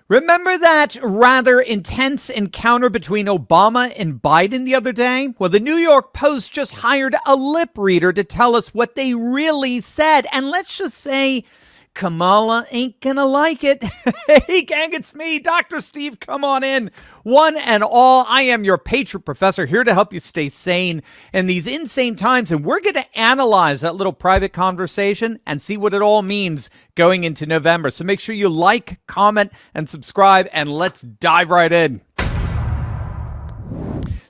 Remember that rather intense encounter between Obama and Biden the other day? Well, the New York Post just hired a lip reader to tell us what they really said. And let's just say Kamala ain't gonna like it. Hey, gang, it's me, Dr. Steve. Come on in. One and all, I am your Patriot Professor, here to help you stay sane in these insane times. And we're going to analyze that little private conversation and see what it all means going into November. So make sure you like, comment, and subscribe, and let's dive right in.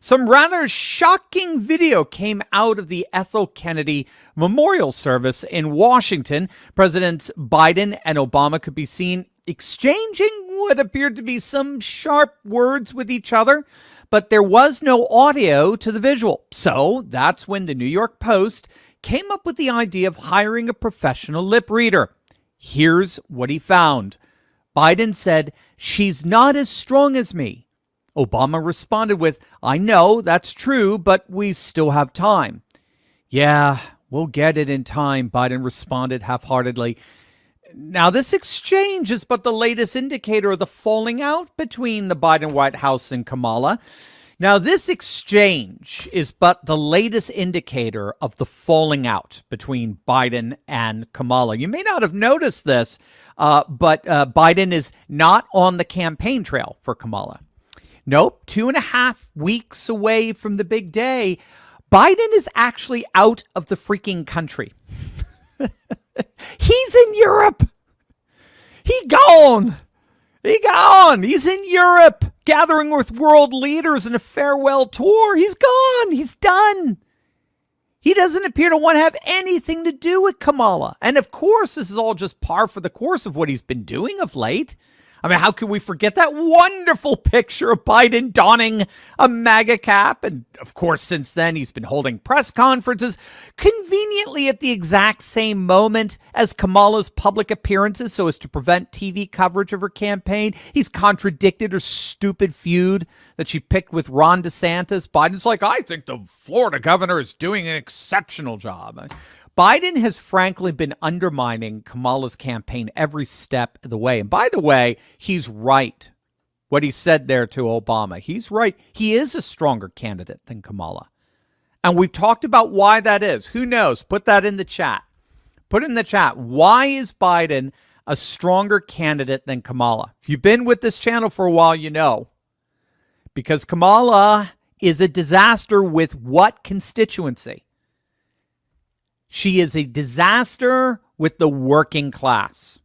Some rather shocking video came out of the Ethel Kennedy Memorial Service in Washington. Presidents Biden and Obama could be seen exchanging what appeared to be some sharp words with each other, but there was no audio to the visual. So that's when the New York Post came up with the idea of hiring a professional lip reader. Here's what he found. Biden said, "She's not as strong as me." Obama responded with, "I know that's true, but we still have time." "Yeah, we'll get it in time," Biden responded half-heartedly. Now, this exchange is but the latest indicator of the falling out between the Biden White House and Kamala. Now, this exchange is but the latest indicator of the falling out between Biden and Kamala. You may not have noticed this, but Biden is not on the campaign trail for Kamala. Nope, 2.5 weeks away from the big day, Biden is actually out of the freaking country. He's in Europe. He gone. He's in Europe, gathering with world leaders in a farewell tour. He's gone. He's done. He doesn't appear to want to have anything to do with Kamala. And of course, this is all just par for the course of what he's been doing of late. I mean, how can we forget that wonderful picture of Biden donning a MAGA cap? And of course, since then, he's been holding press conferences conveniently at the exact same moment as Kamala's public appearances so as to prevent TV coverage of her campaign. He's contradicted her stupid feud that she picked with Ron DeSantis. Biden's like, "I think the Florida governor is doing an exceptional job." Biden has frankly been undermining Kamala's campaign every step of the way. And by the way, he's right. What he said there to Obama, he's right. He is a stronger candidate than Kamala. And we've talked about why that is. Who knows? Put that in the chat. Put it in the chat. Why is Biden a stronger candidate than Kamala? If you've been with this channel for a while, you know. Because Kamala is a disaster with what constituency? She is a disaster with the working class.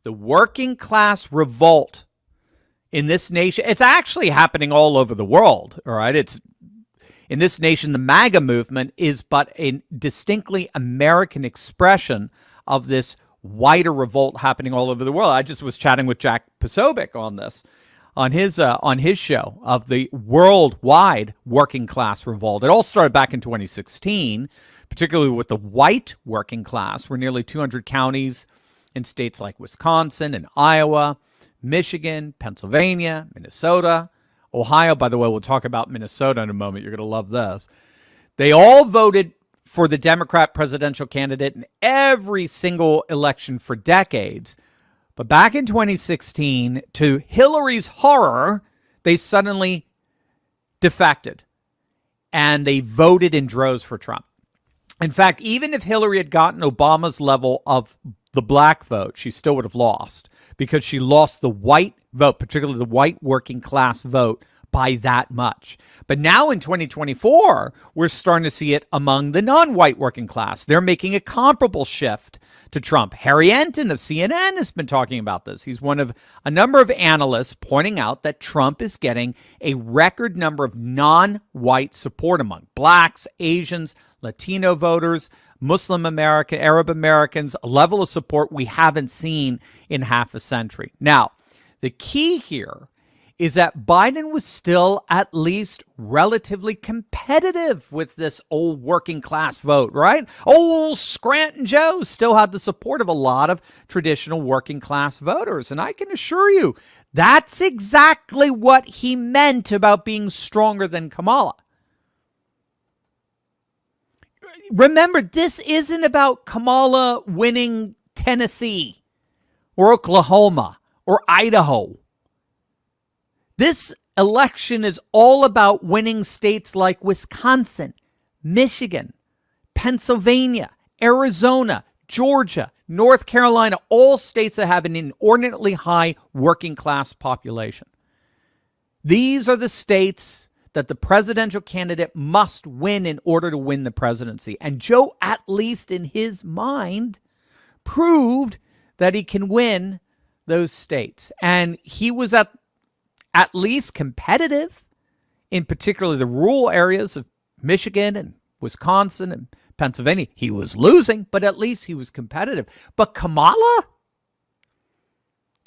The working class revolt in this nation, it's actually happening all over the world, all right? It's in this nation, the MAGA movement is but a distinctly American expression of this wider revolt happening all over the world. I just was chatting with Jack Posobiec on this, on his show of the worldwide working class revolt. It all started back in 2016, particularly with the white working class, where nearly 200 counties in states like Wisconsin and Iowa, Michigan, Pennsylvania, Minnesota, Ohio. By the way, we'll talk about Minnesota in a moment. You're going to love this. They all voted for the Democrat presidential candidate in every single election for decades. But back in 2016, to Hillary's horror, they suddenly defected and they voted in droves for Trump. In fact, even if Hillary had gotten Obama's level of the black vote, she still would have lost because she lost the white vote, particularly the white working class vote, by that much. But now in 2024, we're starting to see it among the non-white working class. They're making a comparable shift to Trump. Harry Enton of CNN has been talking about this. He's one of a number of analysts pointing out that Trump is getting a record number of non-white support among blacks, Asians, Latino voters, Muslim American, Arab Americans, a level of support we haven't seen in half a century. Now, the key here is that Biden was still at least relatively competitive with this old working class vote, right? Old Scranton Joe still had the support of a lot of traditional working class voters. And I can assure you, that's exactly what he meant about being stronger than Kamala. Remember, this isn't about Kamala winning Tennessee or Oklahoma or Idaho. This election is all about winning states like Wisconsin, Michigan, Pennsylvania, Arizona, Georgia, North Carolina, all states that have an inordinately high working class population. These are the states that the presidential candidate must win in order to win the presidency. And Joe, at least in his mind, proved that he can win those states. And he was at least competitive in particularly the rural areas of Michigan and Wisconsin and Pennsylvania. He was losing, but at least he was competitive. But Kamala,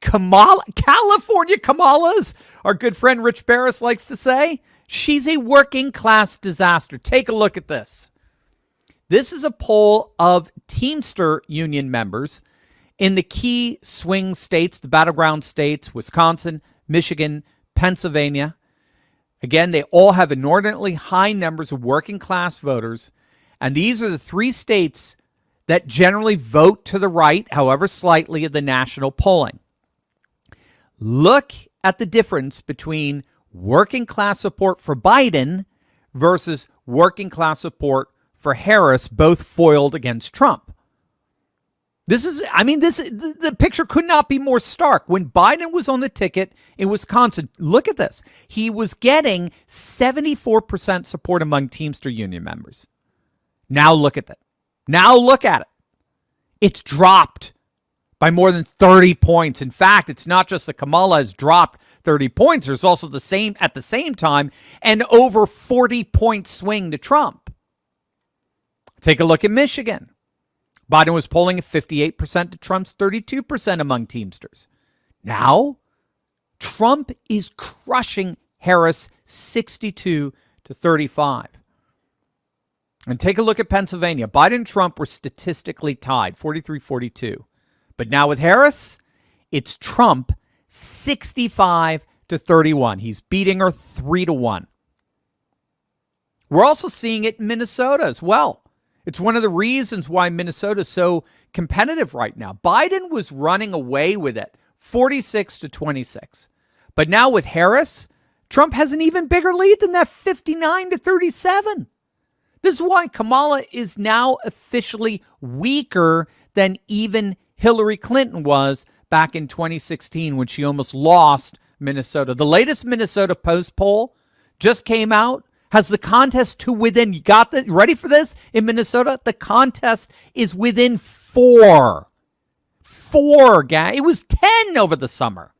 California Kamala's, our good friend Rich Barris likes to say, she's a working class disaster. Take a look at this. This is a poll of Teamster union members in the key swing states, the battleground states, Wisconsin, Michigan, Pennsylvania. Again, they all have inordinately high numbers of working class voters. And these are the three states that generally vote to the right, however slightly, of the national polling. Look at the difference between working class support for Biden versus working class support for Harris, both foiled against Trump. The picture could not be more stark. When Biden was on the ticket in Wisconsin, look at this. He was getting 74% support among Teamster union members. Now look at that. Now look at it. It's dropped by more than 30 points. In fact, it's not just that Kamala has dropped 30 points. There's also at the same time an over 40-point swing to Trump. Take a look at Michigan. Biden was polling at 58% to Trump's 32% among Teamsters. Now, Trump is crushing Harris 62 to 35. And take a look at Pennsylvania. Biden and Trump were statistically tied, 43-42. But now with Harris, it's Trump 65 to 31. He's beating her 3-1. We're also seeing it in Minnesota as well. It's one of the reasons why Minnesota is so competitive right now. Biden was running away with it, 46 to 26. But now with Harris, Trump has an even bigger lead than that, 59 to 37. This is why Kamala is now officially weaker than even Hillary Clinton was back in 2016 when she almost lost Minnesota. The latest Minnesota Post poll just came out, has the contest to within, you ready for this? In Minnesota, the contest is within 4. 4, gang. It was 10 over the summer.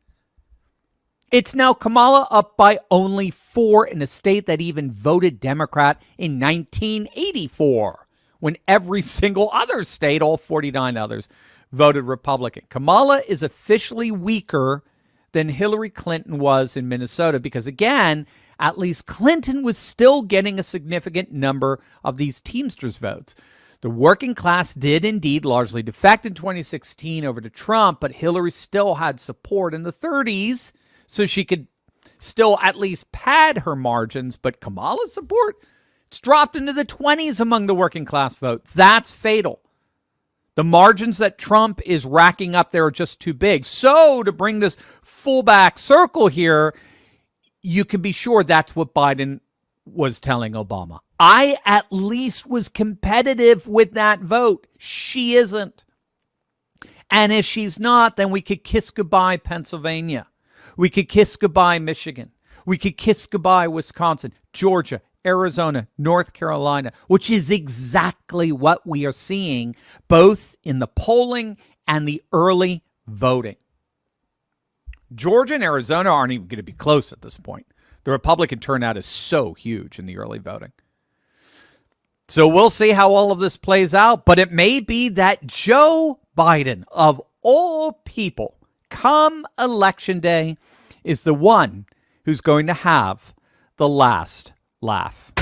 It's now Kamala up by only 4 in a state that even voted Democrat in 1984, when every single other state, all 49 others, voted Republican. Kamala is officially weaker than Hillary Clinton was in Minnesota because, again, at least Clinton was still getting a significant number of these Teamsters votes. The working class did indeed largely defect in 2016 over to Trump, but Hillary still had support in the 30s, so she could still at least pad her margins. But Kamala's support, it's dropped into the 20s among the working class vote. That's fatal. The margins that Trump is racking up there are just too big. So to bring this full back circle here, you can be sure that's what Biden was telling Obama. I at least was competitive with that vote. She isn't. And if she's not, then we could kiss goodbye Pennsylvania. We could kiss goodbye Michigan. We could kiss goodbye Wisconsin, Georgia, Arizona, North Carolina, which is exactly what we are seeing both in the polling and the early voting. Georgia and Arizona aren't even going to be close at this point. The Republican turnout is so huge in the early voting. So we'll see how all of this plays out, but it may be that Joe Biden, of all people, come election day, is the one who's going to have the last laugh.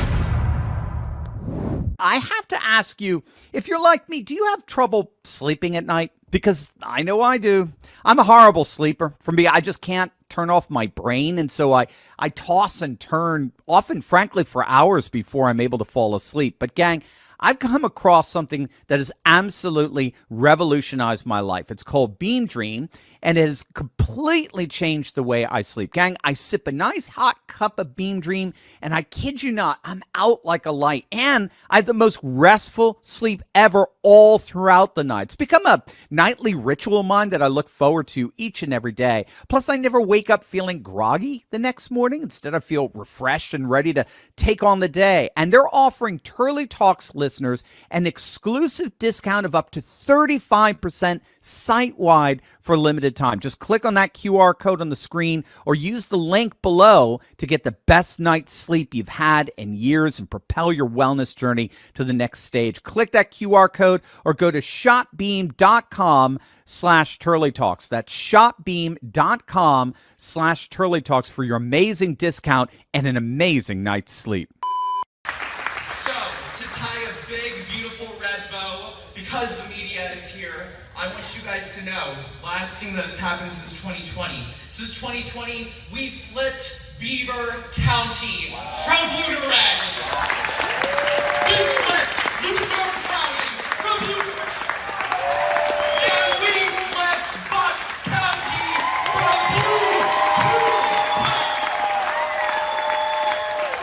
I have to ask you, if you're like me, do you have trouble sleeping at night? Because I know I do. I'm a horrible sleeper. For me, I just can't turn off my brain. And so I toss and turn, often, frankly, for hours before I'm able to fall asleep. But gang, I've come across something that has absolutely revolutionized my life. It's called Beam Dream, and it has completely changed the way I sleep. Gang, I sip a nice hot cup of Beam Dream, and I kid you not, I'm out like a light, and I have the most restful sleep ever all throughout the night. It's become a nightly ritual of mine that I look forward to each and every day. Plus, I never wake up feeling groggy the next morning. Instead, I feel refreshed and ready to take on the day. And they're offering Turley Talks listeners an exclusive discount of up to 35% site-wide for a limited time. Just click on that QR code on the screen or use the link below to get the best night's sleep you've had in years and propel your wellness journey to the next stage. Click that QR code or go to shopbeam.com/Turley Talks. That's shopbeam.com/Turley Talks for your amazing discount and an amazing night's sleep. So, to tie a big, beautiful red bow, because the media is here, I want you guys to know, last thing that has happened since 2020. Since 2020, we flipped Beaver County from blue to red. We flipped Lucerne County from blue to red. And we flipped Bucks County from blue to red.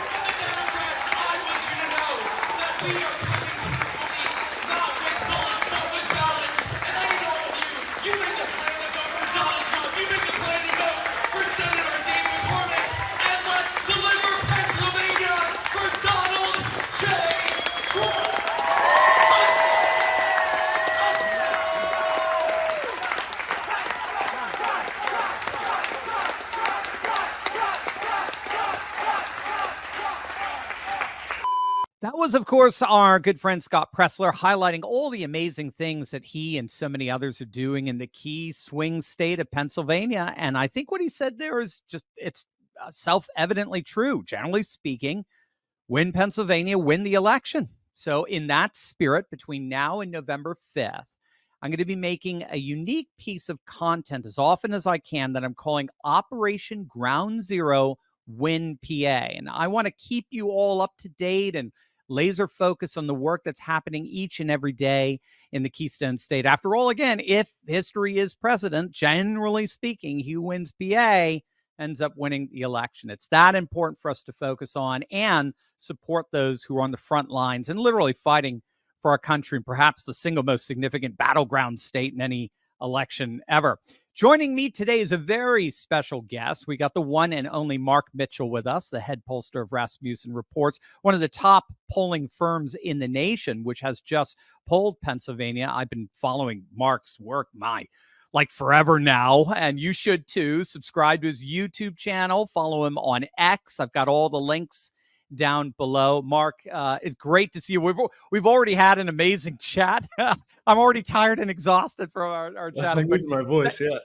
For the Democrats, I want you to know that we are coming peacefully, not with bullets, but with ballots. And I need all of you. You make the plan to vote for Donald Trump. You make the plan to vote for Senator David Cornick. And let's deliver Pennsylvania for Donald J. Trump. That was, of course, our good friend Scott Pressler highlighting all the amazing things that he and so many others are doing in the key swing state of Pennsylvania. And I think what he said there is just, it's self-evidently true. Generally speaking, win Pennsylvania, win the election. So in that spirit, between now and November 5th, I'm going to be making a unique piece of content as often as I can that I'm calling Operation Ground Zero Win PA. And I want to keep you all up to date and laser focus on the work that's happening each and every day in the Keystone State. After all, again, if history is precedent, generally speaking, he who wins PA ends up winning the election. It's that important for us to focus on and support those who are on the front lines and literally fighting for our country, and perhaps the single most significant battleground state in any election ever. Joining me today is a very special guest. We got the one and only Mark Mitchell with us, the head pollster of Rasmussen Reports, one of the top polling firms in the nation, which has just polled Pennsylvania. I've been following Mark's work, like forever now, and you should too. Subscribe to his YouTube channel, follow him on X. I've got all the links down below. Mark, it's great to see you. We've already had an amazing chat. I'm already tired and exhausted from our chatting. I'm losing my voice, yeah.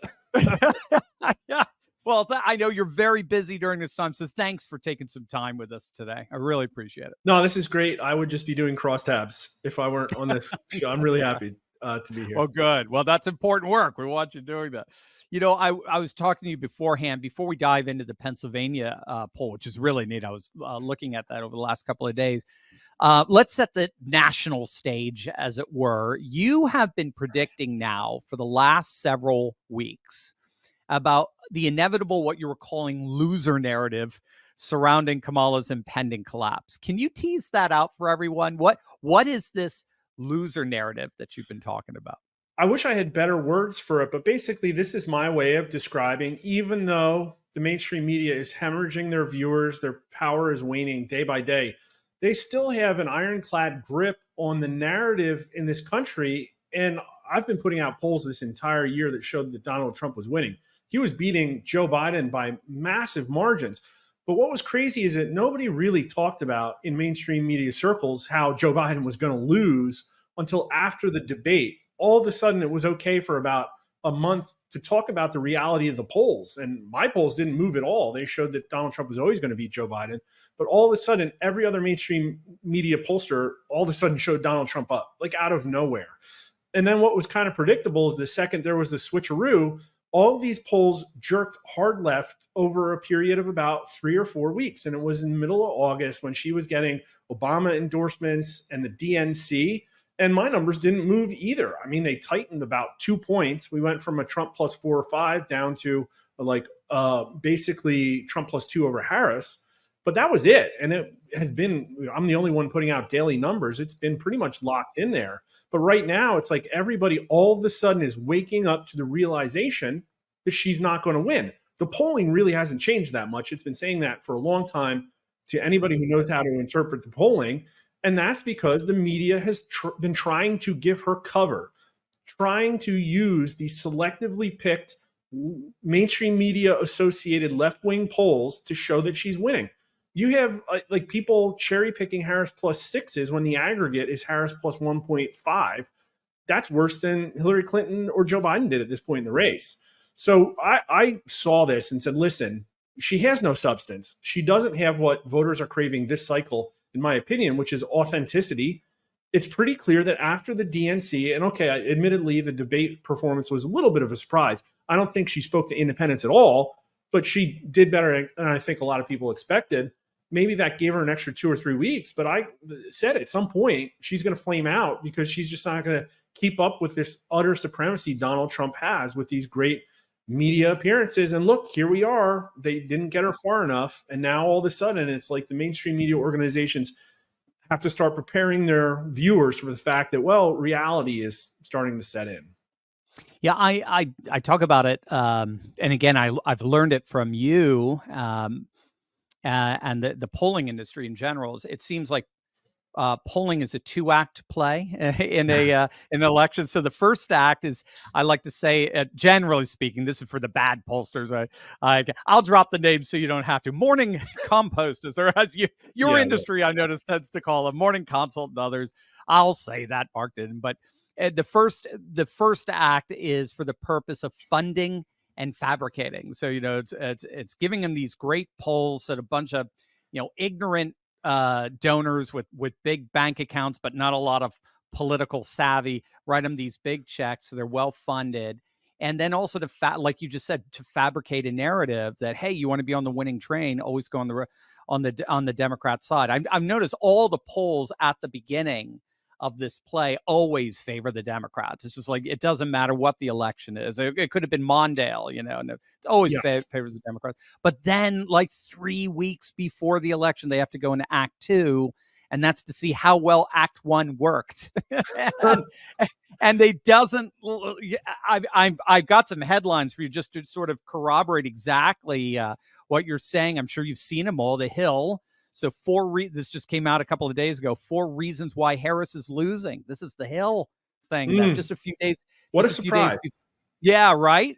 Yeah. Well, I know you're very busy during this time, so thanks for taking some time with us today. I really appreciate it. No, this is great. I would just be doing crosstabs if I weren't on this show. I'm really happy to be here. Well, good. Well, that's important work. We want you doing that. You know, I was talking to you beforehand, before we dive into the Pennsylvania poll, which is really neat. I was looking at that over the last couple of days. Let's set the national stage, as it were. You have been predicting now for the last several weeks about the inevitable, what you were calling loser narrative surrounding Kamala's impending collapse. Can you tease that out for everyone? What is this loser narrative that you've been talking about? I wish I had better words for it, but basically this is my way of describing, even though the mainstream media is hemorrhaging their viewers, their power is waning day by day, they still have an ironclad grip on the narrative in this country. And I've been putting out polls this entire year that showed that Donald Trump was winning. He was beating Joe Biden by massive margins. But what was crazy is that nobody really talked about in mainstream media circles how Joe Biden was going to lose until after the debate. All of a sudden, it was okay for about a month to talk about the reality of the polls. And my polls didn't move at all. They showed that Donald Trump was always going to beat Joe Biden. But all of a sudden, every other mainstream media pollster all of a sudden showed Donald Trump up, like out of nowhere. And then what was kind of predictable is the second there was the switcheroo, all of these polls jerked hard left over a period of about 3 or 4 weeks. And it was in the middle of August when she was getting Obama endorsements and the DNC. And my numbers didn't move either. I mean, they tightened about 2 points. We went from a Trump plus 4 or 5 down to basically Trump plus 2 over Harris. But that was it. And it has been, I'm the only one putting out daily numbers. It's been pretty much locked in there. But right now, it's like everybody all of a sudden is waking up to the realization that she's not going to win. The polling really hasn't changed that much. It's been saying that for a long time to anybody who knows how to interpret the polling. And that's because the media has been trying to give her cover, trying to use the selectively picked mainstream media associated left-wing polls to show that she's winning. You have like people cherry picking Harris plus 6s when the aggregate is Harris plus 1.5. That's worse than Hillary Clinton or Joe Biden did at this point in the race. So I saw this and said, listen, she has no substance. She doesn't have what voters are craving this cycle, in my opinion, which is authenticity. It's pretty clear that after the DNC, and okay, admittedly, the debate performance was a little bit of a surprise. I don't think she spoke to independents at all, but she did better than I think a lot of people expected. Maybe that gave her an extra 2 or 3 weeks, but I said at some point she's going to flame out because she's just not going to keep up with this utter supremacy Donald Trump has with these great media appearances. And look, here we are. They didn't get her far enough. And now all of a sudden it's like the mainstream media organizations have to start preparing their viewers for the fact that, well, reality is starting to set in. Yeah, I talk about it. And again, I've learned it from you. And the polling industry in general, it seems like polling is a 2-act play in an election. So the first act is, I like to say, generally speaking, this is for the bad pollsters. I'll drop the names so you don't have to. Morning composters, or as your industry, I notice, tends to call them morning consult and others. I'll say that Mark didn't, but the first act is for the purpose of funding and fabricating. So, it's giving them these great polls that a bunch of, ignorant donors with big bank accounts, but not a lot of political savvy, write them these big checks. So they're well funded. And then also like you just said, to fabricate a narrative that, hey, you want to be on the winning train, always go on the Democrat side. I've noticed all the polls at the beginning of this play always favor the Democrats. It's just like, it doesn't matter what the election is. It could have been Mondale, and it's always favors the Democrats. But then like 3 weeks before the election, they have to go into Act 2, and that's to see how well Act 1 worked. and they doesn't, I've got some headlines for you just to sort of corroborate exactly what you're saying. I'm sure you've seen them all. The Hill. So this just came out a couple of days ago. 4 reasons why Harris is losing. This is the Hill thing. That just a few days. What a surprise. Yeah, right.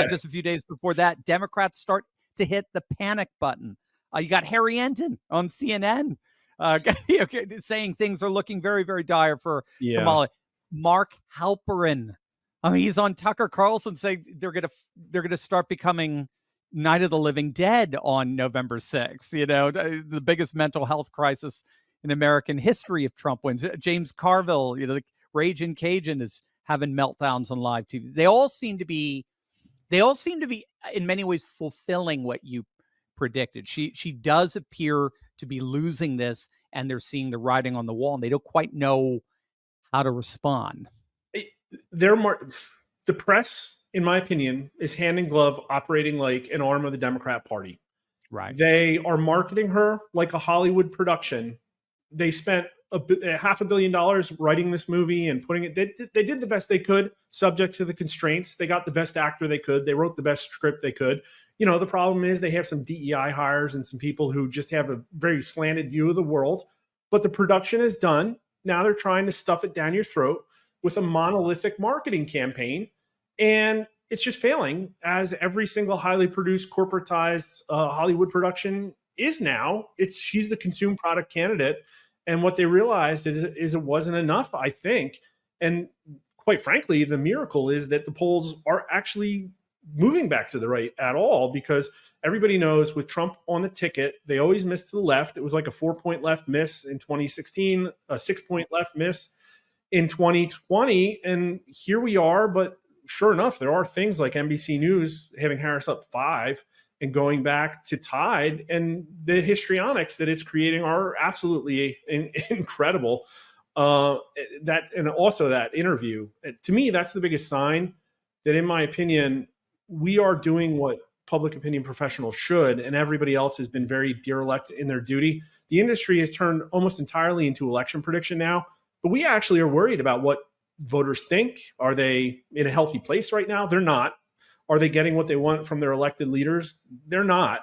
Just a few days before that, Democrats start to hit the panic button. You got Harry Enton on CNN saying things are looking very, very dire for Kamala. Mark Halperin. I mean, he's on Tucker Carlson saying they're gonna start becoming Night of the Living Dead on November 6th, the biggest mental health crisis in American history if Trump wins. James Carville, the Raging Cajun, is having meltdowns on live TV. They all seem to be in many ways fulfilling what you predicted. She does appear to be losing this, and they're seeing the writing on the wall, and they don't quite know how to respond. The press, in my opinion, is hand in glove operating like an arm of the Democrat Party. Right. They are marketing her like a Hollywood production. They spent $500 million writing this movie and putting it. They did the best they could, subject to the constraints. They got the best actor they could. They wrote the best script they could. The problem is they have some DEI hires and some people who just have a very slanted view of the world. But the production is done. Now they're trying to stuff it down your throat with a monolithic marketing campaign. And it's just failing, as every single highly produced, corporatized Hollywood production is now. She's the consumer product candidate. And what they realized is it wasn't enough, I think. And quite frankly, the miracle is that the polls are actually moving back to the right at all, because everybody knows with Trump on the ticket, they always miss to the left. It was like a 4-point left miss in 2016, a 6-point left miss in 2020. And here we are, but sure enough, there are things like NBC News having Harris up 5 and going back to tied, and the histrionics that it's creating are absolutely incredible. And also that interview, to me, that's the biggest sign that, in my opinion, we are doing what public opinion professionals should, and everybody else has been very derelict in their duty. The industry has turned almost entirely into election prediction now, but we actually are worried about what voters think. Are they in a healthy place right now? They're not. Are they getting what they want from their elected leaders? They're not.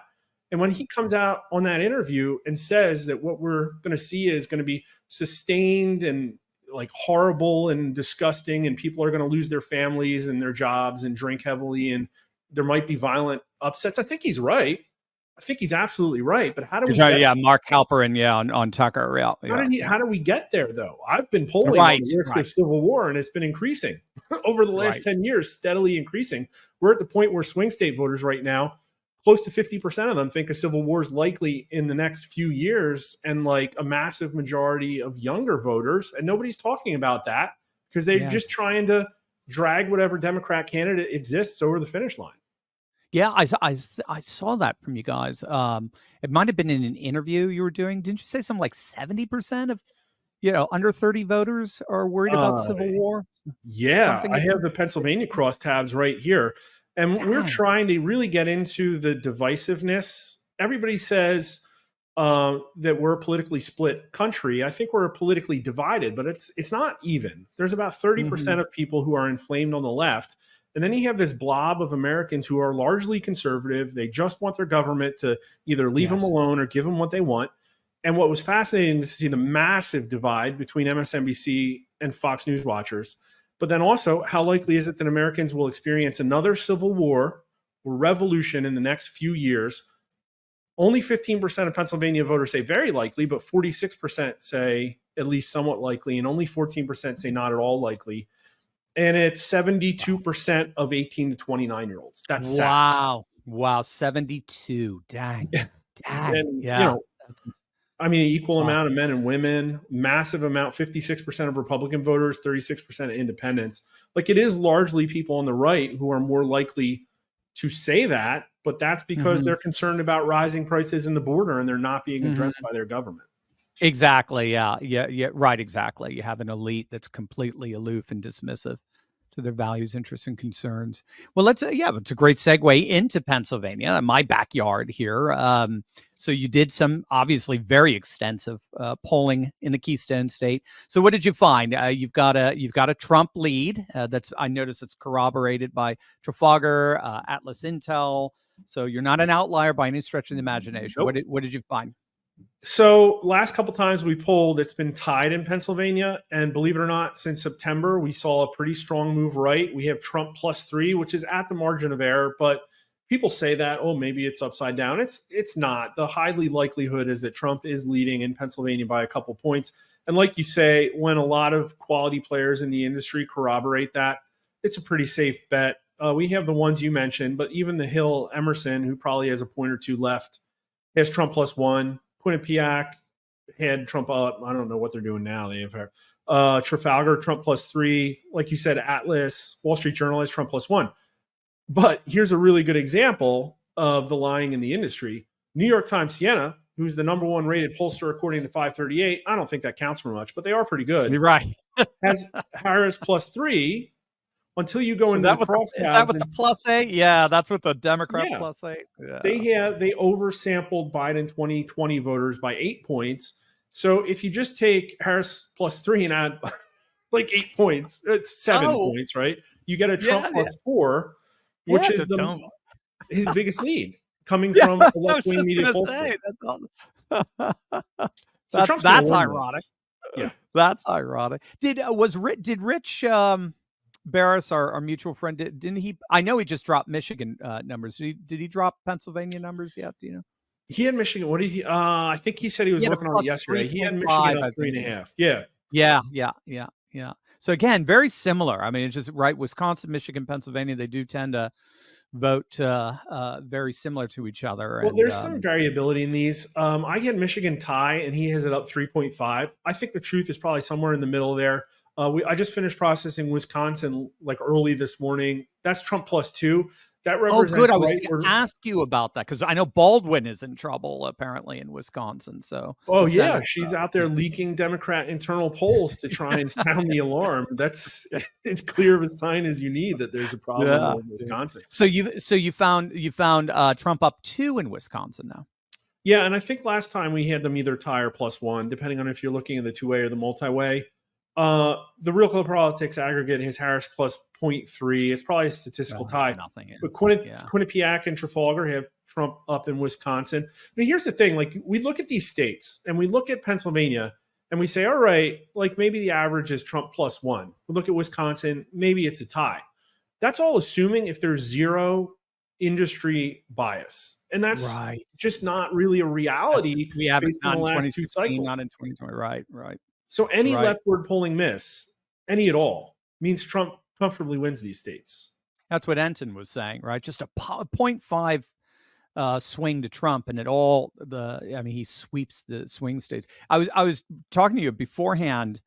And when he comes out on that interview and says that what we're going to see is going to be sustained and like horrible and disgusting, and people are going to lose their families and their jobs and drink heavily, and there might be violent upsets, I think he's right. I think he's absolutely right. But how do we? Mark Halperin, on Tucker. How do we get there, though? I've been polling on the risk of civil war, and it's been increasing over the last 10 years, steadily increasing. We're at the point where swing state voters right now, close to 50% of them think a civil war is likely in the next few years, and like a massive majority of younger voters. And nobody's talking about that because they're just trying to drag whatever Democrat candidate exists over the finish line. Yeah, I saw that from you guys. It might have been in an interview you were doing. Didn't you say something like 70% of under 30 voters are worried about civil war? Yeah, I have the Pennsylvania crosstabs right here. And we're trying to really get into the divisiveness. Everybody says that we're a politically split country. I think we're politically divided, but it's not even. There's about 30% of people who are inflamed on the left. And then you have this blob of Americans who are largely conservative. They just want their government to either leave them alone or give them what they want. And what was fascinating to see the massive divide between MSNBC and Fox News watchers. But then also, how likely is it that Americans will experience another civil war or revolution in the next few years? Only 15% of Pennsylvania voters say very likely, but 46% say at least somewhat likely, and only 14% say not at all likely. And it's 72% of 18 to 29-year-olds. That's sad. Wow, 72. Dang. And, I mean, equal amount of men and women, massive amount, 56% of Republican voters, 36% of independents. Like, it is largely people on the right who are more likely to say that, but that's because they're concerned about rising prices in the border and they're not being addressed by their government. Exactly. Yeah. Right. Exactly. You have an elite that's completely aloof and dismissive to their values, interests, and concerns. Well, it's a great segue into Pennsylvania, my backyard here. So you did some obviously very extensive polling in the Keystone State. So what did you find? You've got a Trump lead. I noticed it's corroborated by Trafalgar, Atlas Intel. So you're not an outlier by any stretch of the imagination. Nope. What did you find? So last couple times we polled, it's been tied in Pennsylvania. And believe it or not, since September, we saw a pretty strong move right. We have Trump +3, which is at the margin of error. But people say that, oh, maybe it's upside down. It's not. The highly likelihood is that Trump is leading in Pennsylvania by a couple points. And like you say, when a lot of quality players in the industry corroborate that, it's a pretty safe bet. We have the ones you mentioned, but even the Hill Emerson, who probably has a point or two left, has Trump +1. Quinnipiac had Trump up. I don't know what they're doing now. They have Trafalgar, Trump +3. Like you said, Atlas, Wall Street Journal has Trump +1. But here's a really good example of the lying in the industry. New York Times Siena, who's the number one rated pollster according to 538. I don't think that counts for much, but they are pretty good. You're right. Has Harris +3 until you go into the crosstabs. Is that with the +8? Yeah, that's with the Democrat +8. Yeah. They oversampled Biden 2020 voters by 8 points. So if you just take Harris +3 and add like 8 points, it's 7 points, right? You get a Trump +4, which is his biggest lead coming from a left-wing media pollster. That's ironic. Yeah, that's ironic. Did Rich Barris, our mutual friend, didn't he? I know he just dropped Michigan numbers. Did he drop Pennsylvania numbers yet? Do you know? He had Michigan. What did he? I think he said he was working on it yesterday. He had Michigan up 3.5. Yeah. So again, very similar. I mean, it's just right. Wisconsin, Michigan, Pennsylvania. They do tend to vote very similar to each other. Well, there's some variability in these. I had Michigan tie, and he has it up 3.5. I think the truth is probably somewhere in the middle there. I just finished processing Wisconsin like early this morning. That's Trump +2. That Oh, represents good. I was going rightward. to ask you about that because I know Baldwin is in trouble apparently in Wisconsin. So Oh the yeah, Senate, she's out there leaking Democrat internal polls to try and sound the alarm. That's as clear of a sign as you need that there's a problem yeah. in Wisconsin. So you found Trump up 2 in Wisconsin now. Yeah, and I think last time we had them either tie or +1, depending on if you're looking at the two-way or the multi-way. The Real Clear Politics aggregate has Harris plus 0.3. It's probably a statistical tie. Nothing. Yeah. But Quinnipiac and Trafalgar have Trump up in Wisconsin. But here's the thing: like we look at these states and we look at Pennsylvania and we say, all right, like maybe the average is Trump +1. We look at Wisconsin, maybe it's a tie. That's all assuming if there's zero industry bias, and that's just not really a reality. We have it on not the in last 2016, two cycles. not in 2020. Right. So any leftward polling miss, any at all, means Trump comfortably wins these states. That's what Ensign was saying, right? Just a 0.5 swing to Trump, and he sweeps the swing states. I was talking to you beforehand,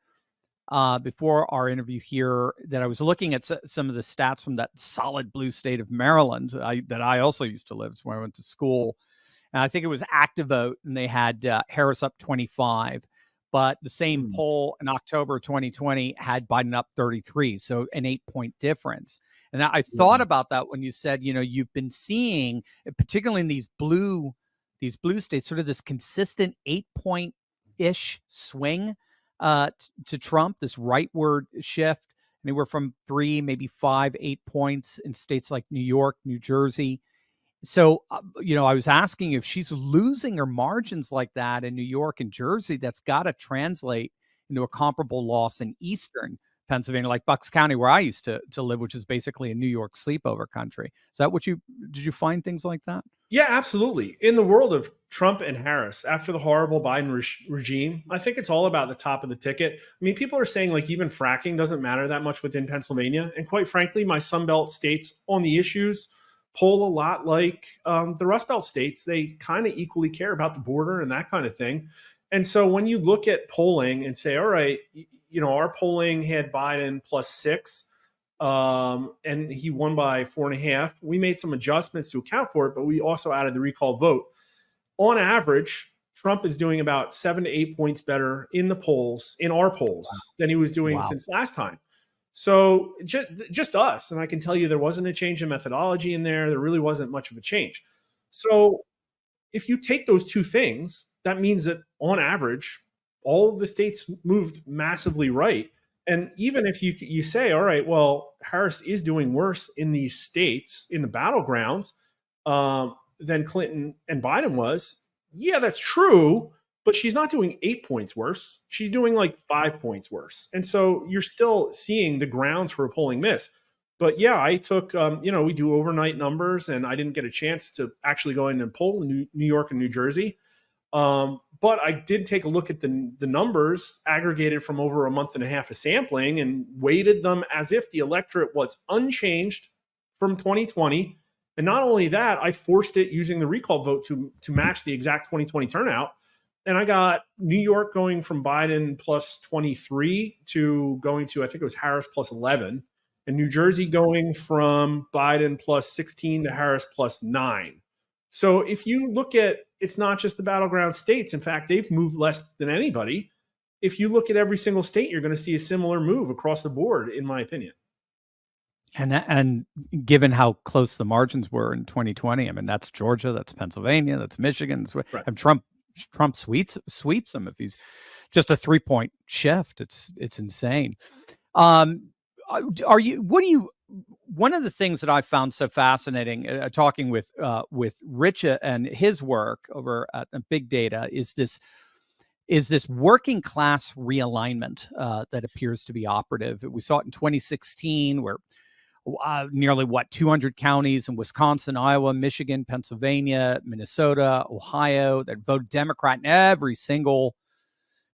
before our interview here, that I was looking at some of the stats from that solid blue state of Maryland that I also used to live. It's where I went to school. And I think it was ActiVote, and they had Harris up 25. But the same poll in October 2020 had Biden up 33. So an 8-point difference. And I thought about that when you said, you've been seeing, particularly in these blue states, sort of this consistent 8-point-ish swing to Trump, this rightward shift, anywhere from 3, maybe 5, 8 points in states like New York, New Jersey. So, I was asking if she's losing her margins like that in New York and Jersey, that's got to translate into a comparable loss in Eastern Pennsylvania, like Bucks County, where I used to live, which is basically a New York sleepover country. Is that did you find things like that? Yeah, absolutely. In the world of Trump and Harris, after the horrible Biden regime, I think it's all about the top of the ticket. I mean, people are saying like even fracking doesn't matter that much within Pennsylvania. And quite frankly, my Sunbelt states on the issues poll a lot like the Rust Belt states. They kind of equally care about the border and that kind of thing. And so when you look at polling and say, all right, our polling had Biden +6, and he won by 4.5. We made some adjustments to account for it, but we also added the recall vote. On average, Trump is doing about 7 to 8 points better in our polls, than he was doing since last time. So just us, and I can tell you there wasn't a change in methodology in there. There really wasn't much of a change. So if you take those two things, that means that on average, all of the states moved massively right. And even if you say, all right, well, Harris is doing worse in these states, in the battlegrounds, than Clinton and Biden was, yeah, that's true. But she's not doing 8 points worse. She's doing like 5 points worse. And so you're still seeing the grounds for a polling miss. But yeah, I took, we do overnight numbers, and I didn't get a chance to actually go in and poll in New York and New Jersey. But I did take a look at the numbers aggregated from over a month and a half of sampling and weighted them as if the electorate was unchanged from 2020. And not only that, I forced it using the recall vote to match the exact 2020 turnout. And I got New York going from Biden +23 to going to, I think it was Harris +11, and New Jersey going from Biden +16 to Harris +9. So if you look at, it's not just the battleground states. In fact, they've moved less than anybody. If you look at every single state, you're going to see a similar move across the board, in my opinion. And given how close the margins were in 2020, I mean, that's Georgia, that's Pennsylvania, that's Michigan. Right. And Trump sweeps them if he's just a 3-point shift. It's insane. One of the things that I found so fascinating, talking with Rich and his work over at Big Data, is this working class realignment that appears to be operative. We saw it in 2016, where nearly 200 counties in Wisconsin, Iowa, Michigan, Pennsylvania, Minnesota, Ohio that voted Democrat in every single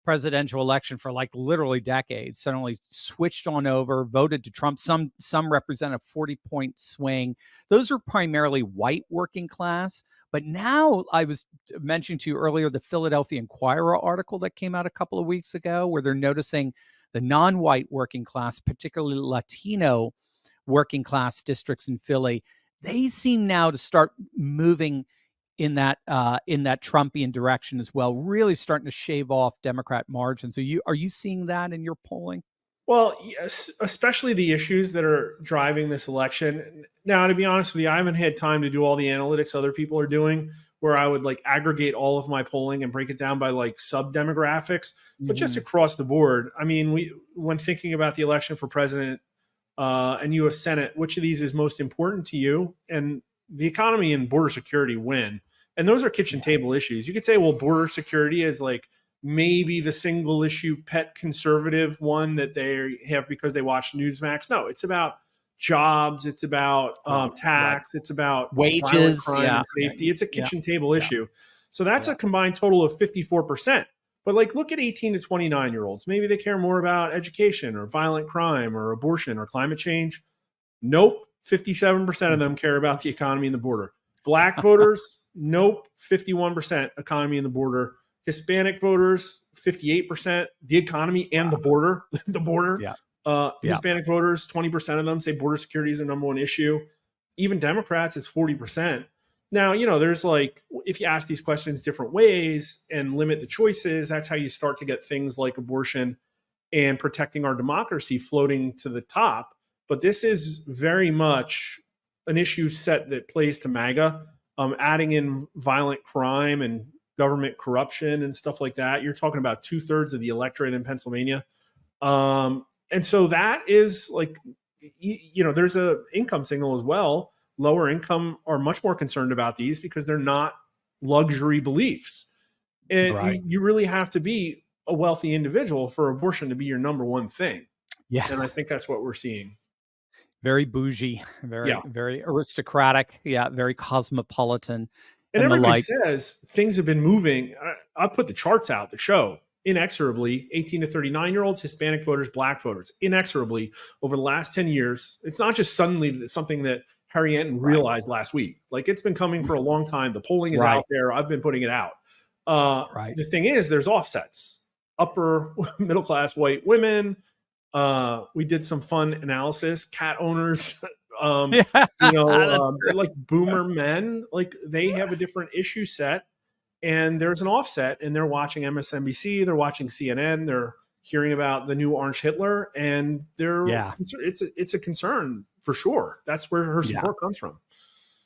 presidential election for like literally decades suddenly switched on over, voted to Trump. Some represent a 40-point swing. Those are primarily white working class. But now, I was mentioning to you earlier the Philadelphia Inquirer article that came out a couple of weeks ago, where they're noticing the non-white working class, particularly Latino working class districts in Philly, they seem now to start moving in that Trumpian direction as well, really starting to shave off Democrat margins. Are you seeing that in your polling? Well, yes, especially the issues that are driving this election. Now, to be honest with you, I haven't had time to do all the analytics other people are doing, where I would like aggregate all of my polling and break it down by like sub demographics. But just across the board, I mean, when thinking about the election for president and U.S. Senate, which of these is most important to you? And the economy and border security win. And those are kitchen table issues. You could say, well, border security is like maybe the single issue pet conservative one that they have because they watch Newsmax. No, it's about jobs. It's about tax. It's about wages, crime, and safety. It's a kitchen table issue. So that's a combined total of 54%. But like, look at 18 to 29-year-olds. Maybe they care more about education or violent crime or abortion or climate change. Nope. 57% of them care about the economy and the border. Black voters, nope. 51% economy and the border. Hispanic voters, 58%, the economy and the border. Hispanic voters, 20% of them say border security is the number one issue. Even Democrats, it's 40%. Now, there's like, if you ask these questions different ways and limit the choices, that's how you start to get things like abortion and protecting our democracy floating to the top. But this is very much an issue set that plays to MAGA, adding in violent crime and government corruption and stuff like that. You're talking about 2/3 of the electorate in Pennsylvania. And so that is like, there's a income signal as well. Lower income are much more concerned about these because they're not luxury beliefs. And you really have to be a wealthy individual for abortion to be your number one thing. Yes. And I think that's what we're seeing. Very bougie, very aristocratic. Yeah. Very cosmopolitan. And everybody says things have been moving. I've put the charts out to show inexorably 18 to 39-year-olds, Hispanic voters, black voters, inexorably over the last 10 years. It's not just suddenly something that Harry Anton realized last week. Like, it's been coming for a long time. The polling is out there. I've been putting it out. The thing is, there's offsets. Upper middle class white women. We did some fun analysis. Cat owners, like boomer men, like they have a different issue set, and there's an offset. And they're watching MSNBC. They're watching CNN. They're hearing about the new Orange Hitler, and it's a concern for sure. That's where her support comes from.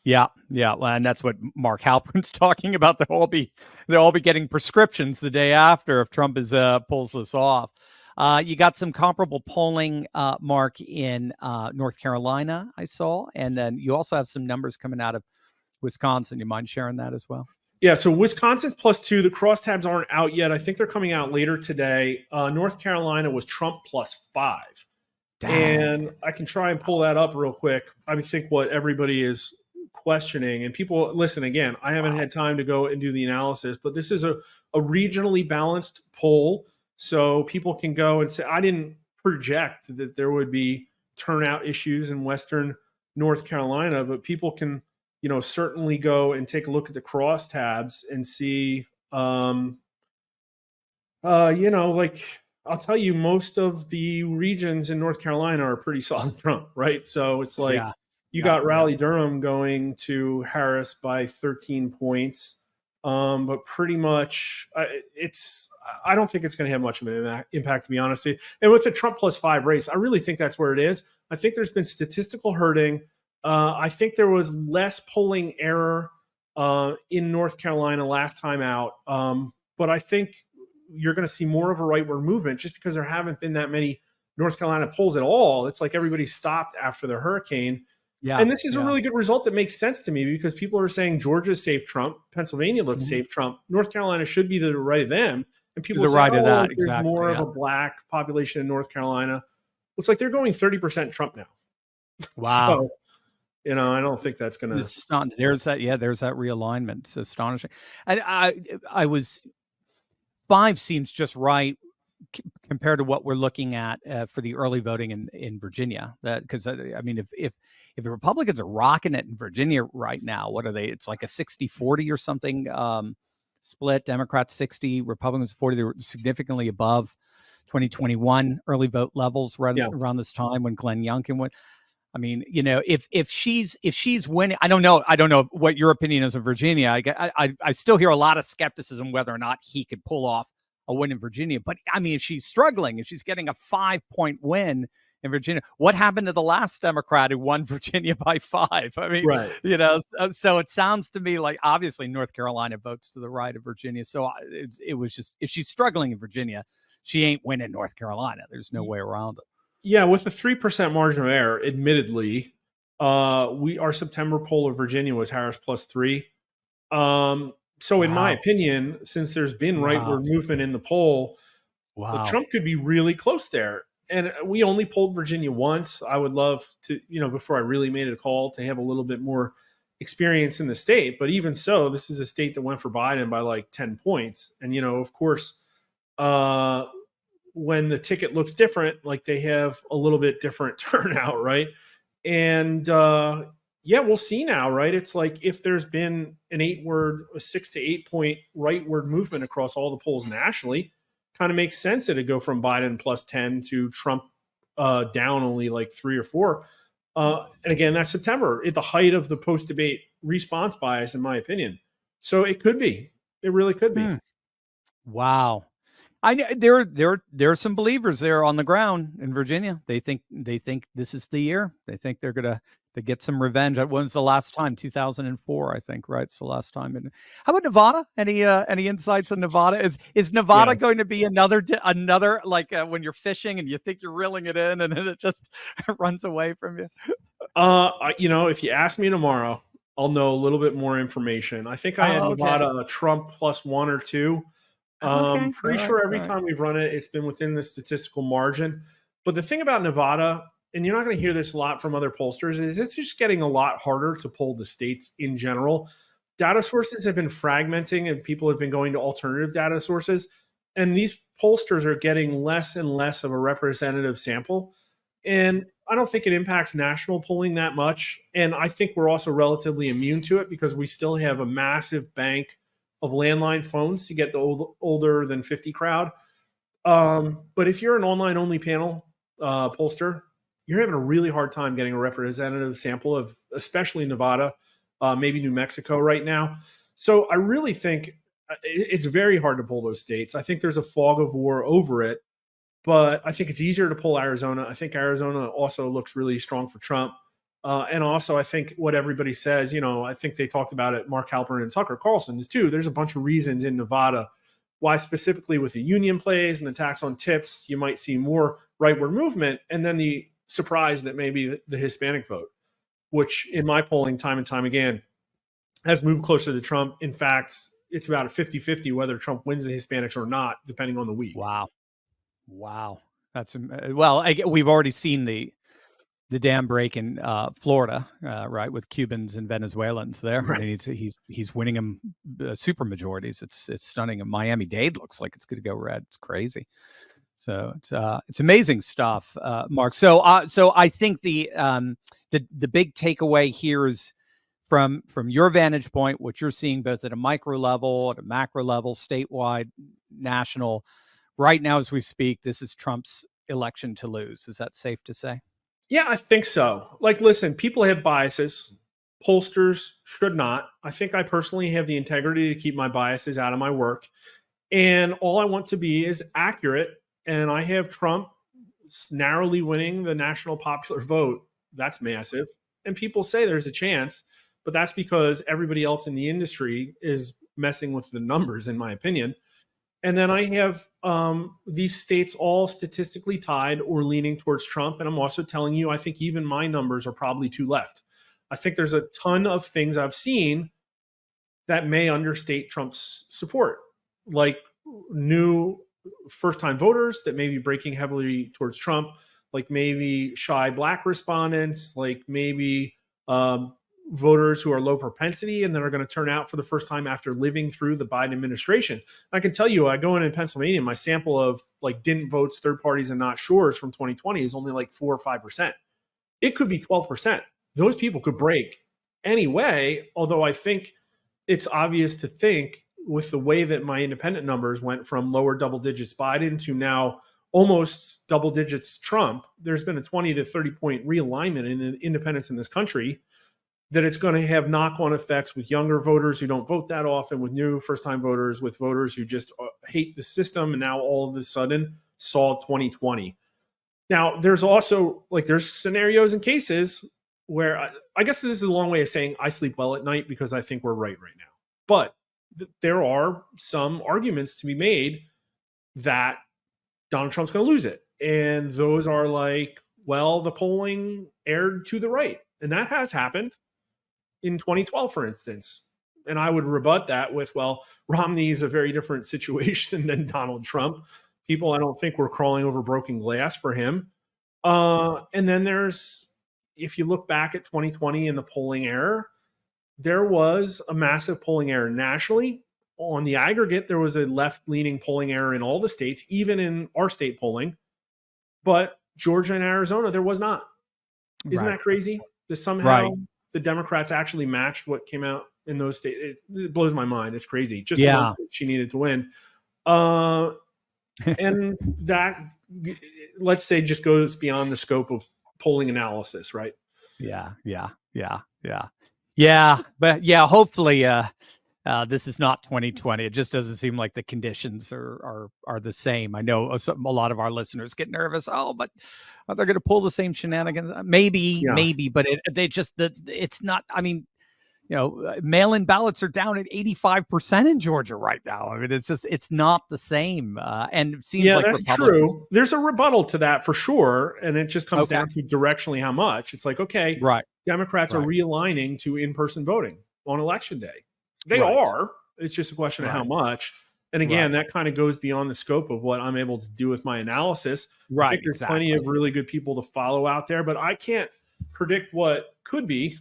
Yeah. Well, and that's what Mark Halperin's talking about. They'll all be getting prescriptions the day after if Trump pulls this off. You got some comparable polling, Mark, in North Carolina, I saw, and then you also have some numbers coming out of Wisconsin. You mind sharing that as well? Yeah, so Wisconsin's +2. The crosstabs aren't out yet. I think they're coming out later today. North Carolina was Trump +5. Dang. And I can try and pull that up real quick. I think what everybody is questioning, and people, listen, again, I haven't had time to go and do the analysis, but this is a regionally balanced poll. So people can go and say, I didn't project that there would be turnout issues in Western North Carolina, but people can certainly go and take a look at the crosstabs and see, like, I'll tell you, most of the regions in North Carolina are pretty solid Trump, right? So it's like you got Raleigh-Durham going to Harris by 13 points, but pretty much I don't think it's going to have much of an impact, to be honest with you. And with the Trump +5 race, I really think that's where it is. I think there's been statistical herding. I think there was less polling error in North Carolina last time out. But I think you're going to see more of a rightward movement just because there haven't been that many North Carolina polls at all. It's like everybody stopped after the hurricane. Yeah, and this is a really good result that makes sense to me because people are saying Georgia's safe Trump, Pennsylvania looks safe Trump, North Carolina should be the right of them. And people say, there's more of a black population in North Carolina. It's like they're going 30% Trump now. Wow. So, I don't think that's going to. There's that realignment. It's astonishing. And I was 5 seems just right compared to what we're looking at for the early voting in Virginia. Because if the Republicans are rocking it in Virginia right now, what are they? It's like a 60-40 or something split. Democrats 60, Republicans 40. They're significantly above 2021 early vote levels Yeah. around this time when Glenn Youngkin went. I mean, if she's winning, I don't know what your opinion is of Virginia. I still hear a lot of skepticism whether or not he could pull off a win in Virginia. But I mean, if she's struggling, if she's getting a 5-point win in Virginia, what happened to the last Democrat who won Virginia by 5? I mean, Right. so it sounds to me like obviously North Carolina votes to the right of Virginia. So it was just, if she's struggling in Virginia, she ain't winning North Carolina. There's no way around it. Yeah, with a 3% margin of error, admittedly, our September poll of Virginia was Harris +3. So in my opinion, since there's been rightward movement in the poll, Trump could be really close there. And we only polled Virginia once. I would love to, before I really made a call, to have a little bit more experience in the state. But even so, this is a state that went for Biden by like 10 points. And, of course, when the ticket looks different, like they have a little bit different turnout, right? And we'll see now, right? It's like if there's been a 6 to 8 point rightward movement across all the polls nationally, kind of makes sense that it go from Biden +10 to Trump down only like 3 or 4. And again, that's September, at the height of the post-debate response bias, in my opinion. So it could be. It really could be. Wow. There are some believers there on the ground in Virginia. They think this is the year. They think they're gonna get some revenge. When was the last time? 2004, I think. Right, it's the last time. And how about Nevada? Any insights on Nevada? Is Nevada going to be another like when you're fishing and you think you're reeling it in and then it just runs away from you? If you ask me tomorrow, I'll know a little bit more information. I think I had Nevada Trump +1 or 2. Pretty sure every time we've run it, it's been within the statistical margin. But the thing about Nevada, and you're not going to hear this a lot from other pollsters, is it's just getting a lot harder to poll the states in general. Data sources have been fragmenting and people have been going to alternative data sources. And these pollsters are getting less and less of a representative sample. And I don't think it impacts national polling that much. And I think we're also relatively immune to it because we still have a massive bank of landline phones to get the older than 50 crowd. But if you're an online only panel pollster, you're having a really hard time getting a representative sample of, especially Nevada, maybe New Mexico right now. So I really think it's very hard to poll those states. I think there's a fog of war over it, but I think it's easier to poll Arizona. I think Arizona also looks really strong for Trump. And also, I think what everybody says, I think they talked about it, Mark Halperin and Tucker Carlson, is too. There's a bunch of reasons in Nevada why specifically with the union plays and the tax on tips, you might see more rightward movement. And then the surprise that maybe the Hispanic vote, which in my polling time and time again has moved closer to Trump. In fact, it's about a 50-50 whether Trump wins the Hispanics or not, depending on the week. Wow. That's we've already seen the dam break in Florida, right, with Cubans and Venezuelans there. Right. I mean, he's winning them super majorities. It's stunning. And Miami-Dade looks like it's going to go red. It's crazy. So it's amazing stuff, Mark. So I think the big takeaway here is from your vantage point, what you're seeing both at a micro level, at a macro level, statewide, national. Right now, as we speak, this is Trump's election to lose. Is that safe to say? Yeah, I think so. Like, listen, people have biases. Pollsters should not. I think I personally have the integrity to keep my biases out of my work. And all I want to be is accurate. And I have Trump narrowly winning the national popular vote. That's massive. And people say there's a chance, but that's because everybody else in the industry is messing with the numbers, in my opinion. And then I have these states all statistically tied or leaning towards Trump. And I'm also telling you, I think even my numbers are probably too left. I think there's a ton of things I've seen that may understate Trump's support, like new first-time voters that may be breaking heavily towards Trump, like maybe shy Black respondents, like maybe voters who are low propensity and that are going to turn out for the first time after living through the Biden administration. I can tell you, I go in Pennsylvania, my sample of like didn't votes, third parties, and not sures from 2020 is only like 4 or 5%. It could be 12%. Those people could break anyway, although I think it's obvious to think with the way that my independent numbers went from lower double digits Biden to now almost double digits Trump, there's been a 20 to 30 point realignment in the independents in this country, that it's going to have knock-on effects with younger voters who don't vote that often, with new first-time voters, with voters who just hate the system and now all of a sudden saw 2020. Now, there's also, like, there's scenarios and cases where I guess this is a long way of saying I sleep well at night because I think we're right now. But there are some arguments to be made that Donald Trump's going to lose it. And those are like, well, the polling erred to the right. And that has happened in 2012, for instance. And I would rebut that with, well, Romney is a very different situation than Donald Trump. People, I don't think, were crawling over broken glass for him. And then there's, if you look back at 2020 and the polling error, there was a massive polling error nationally. On the aggregate, there was a left-leaning polling error in all the states, even in our state polling. But Georgia and Arizona, there was not. Isn't that crazy? That somehow the Democrats actually matched what came out in those states. It blows my mind. It's crazy. Just the one that she needed to win. And that, let's say, just goes beyond the scope of polling analysis, right? Yeah. But hopefully this is not 2020. It just doesn't seem like the conditions are the same. I know a lot of our listeners get nervous. Oh, but are they going to pull the same shenanigans? Maybe, but it's not. I mean, mail-in ballots are down at 85% in Georgia right now. I mean, it's not the same. And it seems like that's true. There's a rebuttal to that for sure. And it just comes down to directionally how much. It's like, okay, Democrats are realigning to in-person voting on election day. They are. It's just a question of how much. And again, that kind of goes beyond the scope of what I'm able to do with my analysis. I think there's plenty of really good people to follow out there, but I can't predict what could be.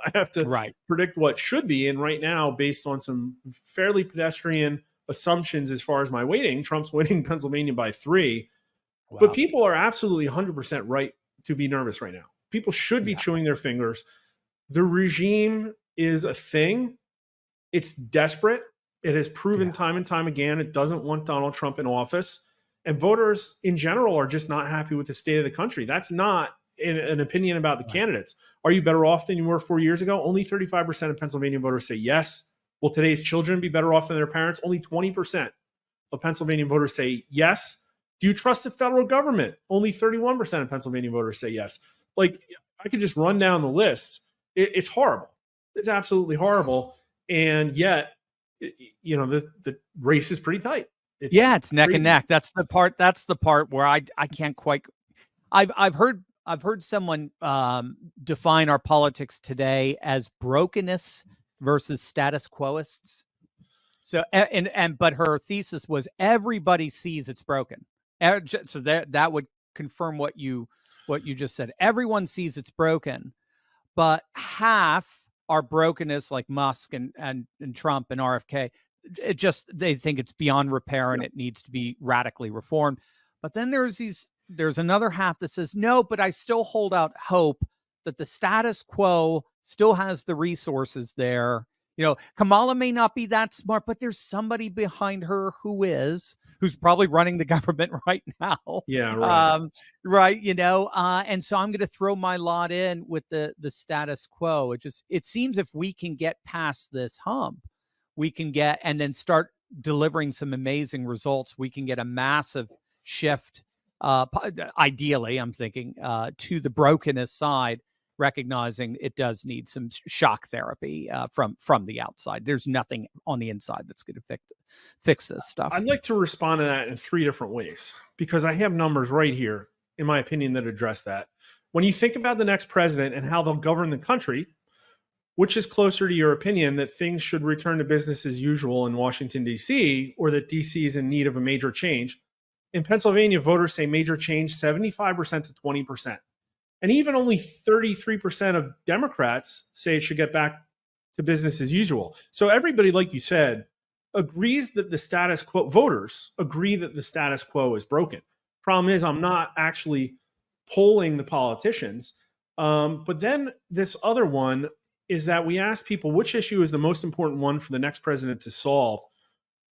I have to predict what should be. And right now, based on some fairly pedestrian assumptions as far as my weighting, Trump's winning Pennsylvania by 3. Wow. But people are absolutely 100% right to be nervous right now. People should be chewing their fingers. The regime is a thing. It's desperate. It has proven time and time again it doesn't want Donald Trump in office. And voters in general are just not happy with the state of the country. That's not an opinion about the candidates. Are you better off than you were 4 years ago? Only 35% of Pennsylvania voters say yes. Will today's children be better off than their parents? Only 20% of Pennsylvania voters say yes. Do you trust the federal government? Only 31% of Pennsylvania voters say yes. Like, I could just run down the list. It's horrible. It's absolutely horrible. And yet, the race is pretty tight. It's neck and neck. That's the part where I can't quite. I've heard someone define our politics today as brokenness versus status quoists. So but her thesis was everybody sees it's broken. So that would confirm what you just said. Everyone sees it's broken, but half are brokenness, like Musk and Trump and RFK. They think it's beyond repair and it needs to be radically reformed. But then there's another half that says, no, but I still hold out hope that the status quo still has the resources there. Kamala may not be that smart, but there's somebody behind her who's probably running the government right now. Yeah, right. And so I'm going to throw my lot in with the status quo. It seems if we can get past this hump, we can get, and then start delivering some amazing results. We can get a massive shift. Ideally, I'm thinking to the brokenness side, recognizing it does need some shock therapy from the outside. There's nothing on the inside that's going to fix this stuff. I'd like to respond to that in 3 different ways, because I have numbers right here, in my opinion, that address that. When you think about the next president and how they'll govern the country, which is closer to your opinion that things should return to business as usual in Washington, D.C., or that D.C. is in need of a major change? In Pennsylvania, voters say major change 75% to 20%. And even only 33% of Democrats say it should get back to business as usual. So everybody, like you said, agrees that the status quo, voters agree that the status quo is broken. Problem is, I'm not actually polling the politicians. But then this other one is that we ask people, which issue is the most important one for the next president to solve?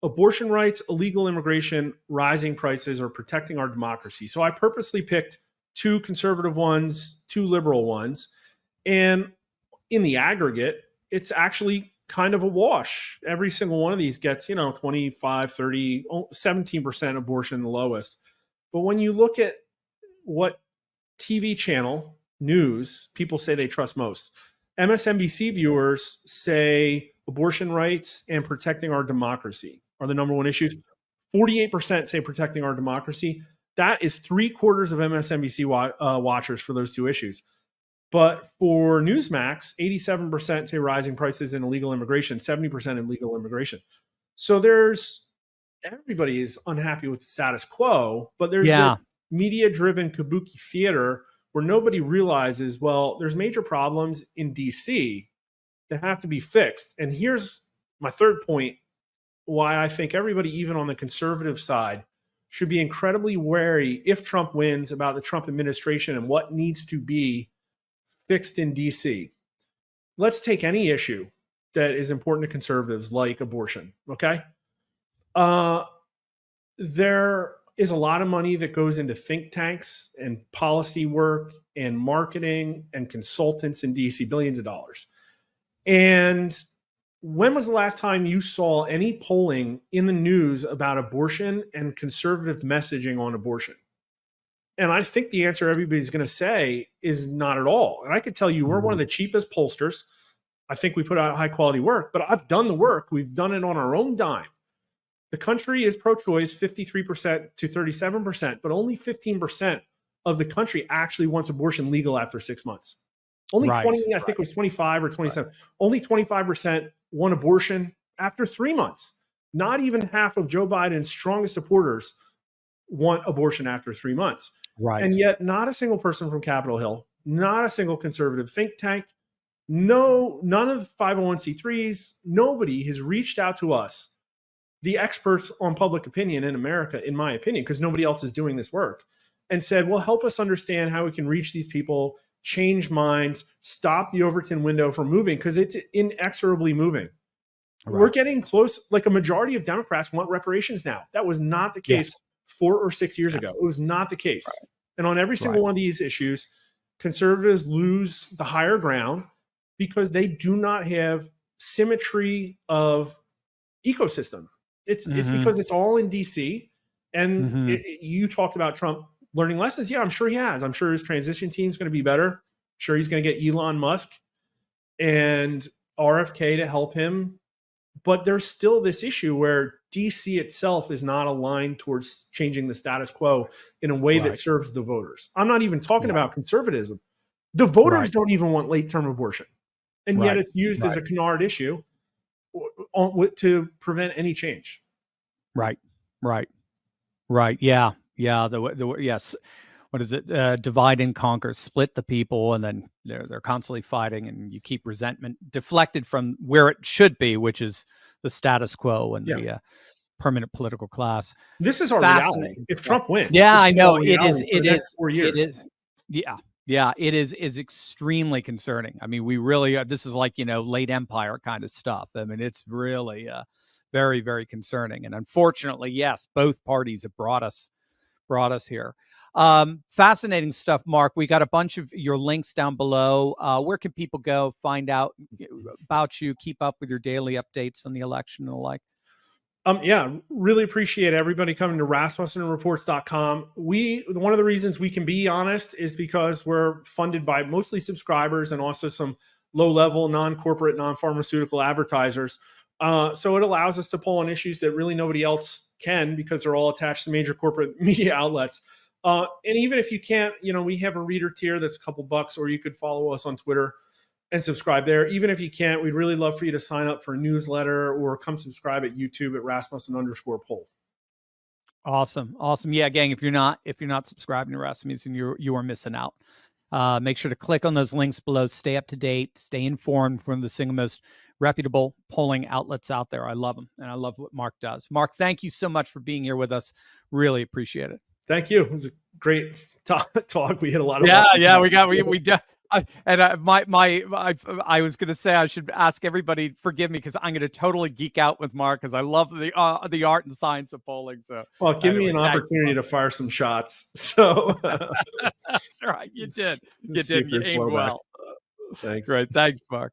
abortion rights, illegal immigration, rising prices, or protecting our democracy. So I purposely picked 2 conservative ones, 2 liberal ones. And in the aggregate, it's actually kind of a wash. Every single one of these gets, 25, 30, 17% abortion, the lowest. But when you look at what TV channel news people say they trust most, MSNBC viewers say abortion rights and protecting our democracy are the number one issues. 48% say protecting our democracy. That is 3/4 of MSNBC watchers for those 2 issues. But for Newsmax, 87% say rising prices and illegal immigration, 70% illegal immigration. So everybody is unhappy with the status quo, but there's this media-driven kabuki theater where nobody realizes, well, there's major problems in DC that have to be fixed. And here's my third point, why I think everybody, even on the conservative side, should be incredibly wary if Trump wins about the Trump administration and what needs to be fixed in DC. Let's take any issue that is important to conservatives, like abortion, okay? There is a lot of money that goes into think tanks and policy work and marketing and consultants in DC, billions of dollars. And when was the last time you saw any polling in the news about abortion and conservative messaging on abortion? And I think the answer everybody's going to say is not at all. And I could tell you we're one of the cheapest pollsters. I think we put out high quality work, but I've done the work. We've done it on our own dime. The country is pro-choice 53% to 37%, but only 15% of the country actually wants abortion legal after 6 months. Only 20, I think it was 25 or 27. Only 25% want abortion after 3 months. Not even half of Joe Biden's strongest supporters want abortion after 3 months. And yet not a single person from Capitol Hill, not a single conservative think tank, none of the 501c3s, nobody has reached out to us, the experts on public opinion in America, in my opinion, because nobody else is doing this work, and said, well, help us understand how we can reach these people, change minds, stop the Overton window from moving, because it's inexorably moving. We're getting close. Like a majority of Democrats want reparations now. That was not the case 4 or 6 years ago. It was not the case. And on every single one of these issues, conservatives lose the higher ground because they do not have symmetry of ecosystem. It's because it's all in DC. And you talked about Trump learning lessons. Yeah, I'm sure he has. I'm sure his transition team is going to be better. I'm sure he's going to get Elon Musk and RFK to help him. But there's still this issue where DC itself is not aligned towards changing the status quo in a way that serves the voters. I'm not even talking about conservatism. The voters don't even want late-term abortion. And yet it's used as a canard issue to prevent any change. Right. Yeah. Yes. What is it? Divide and conquer, split the people, and then they're constantly fighting, and you keep resentment deflected from where it should be, which is the status quo and the permanent political class. This is our reality. If Trump wins, I know it is. It is. 4 years. It is. Yeah. It is extremely concerning. I mean, we really are. This is like late empire kind of stuff. I mean, it's really very, very concerning. And unfortunately, yes, both parties have brought us here. Fascinating stuff, Mark. We got a bunch of your links down below. Where can people go find out about you, keep up with your daily updates on the election and the like? Really appreciate everybody coming to RasmussenReports.com. One of the reasons we can be honest is because we're funded by mostly subscribers and also some low-level, non-corporate, non-pharmaceutical advertisers. So it allows us to pull on issues that really nobody else can because they're all attached to major corporate media outlets. And even if you can't, we have a reader tier that's a couple bucks, or you could follow us on Twitter and subscribe there. Even if you can't, we'd really love for you to sign up for a newsletter or come subscribe at YouTube at Rasmussen_poll. Awesome. Yeah, gang, if you're not subscribing to Rasmussen, you are missing out. Make sure to click on those links below. Stay up to date. Stay informed from the single most reputable polling outlets out there. I love them, and I love what Mark does. Mark, thank you so much for being here with us. Really appreciate it. Thank you. It was a great talk. We hit a lot of I was going to say I should ask everybody forgive me because I'm going to totally geek out with Mark because I love the art and science of polling. So, well, give me anyway, an thanks, opportunity to fire some shots. So that's right. You did. You see did. if You there's aimed blowback. well. Thanks. Great. Thanks, Mark.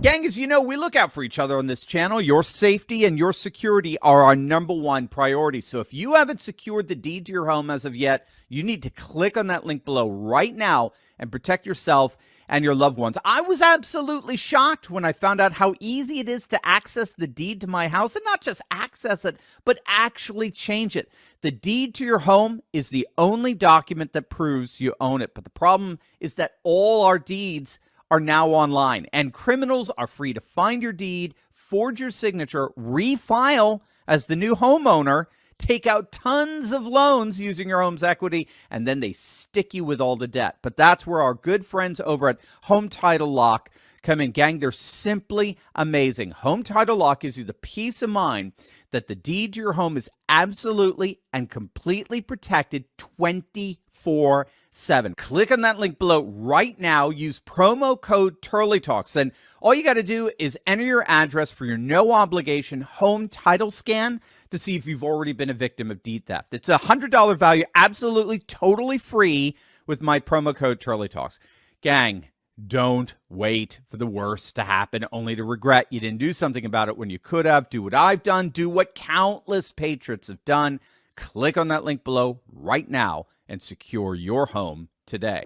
Gang, as you know, we look out for each other on this channel. Your safety and your security are our #1 priority. So if you haven't secured the deed to your home as of yet, you need to click on that link below right now and protect yourself and your loved ones. I was absolutely shocked when I found out how easy it is to access the deed to my house, and not just access it, but actually change it. The deed to your home is the only document that proves you own it. But the problem is that all our deeds are now online, and criminals are free to find your deed, forge your signature, refile as the new homeowner, take out tons of loans using your home's equity, and then they stick you with all the debt. But that's where our good friends over at Home Title Lock come in. Gang, they're simply amazing. Home Title Lock gives you the peace of mind that the deed to your home is absolutely and completely protected 24/7. Click on that link below right now. Use promo code TurleyTalks. Then all you got to do is enter your address for your no obligation home title scan to see if you've already been a victim of deed theft. It's a $100 value, absolutely totally free with my promo code TurleyTalks. Gang, don't wait for the worst to happen only to regret you didn't do something about it when you could have. Do what I've done. Do what countless patriots have done. Click on that link below right now and secure your home today.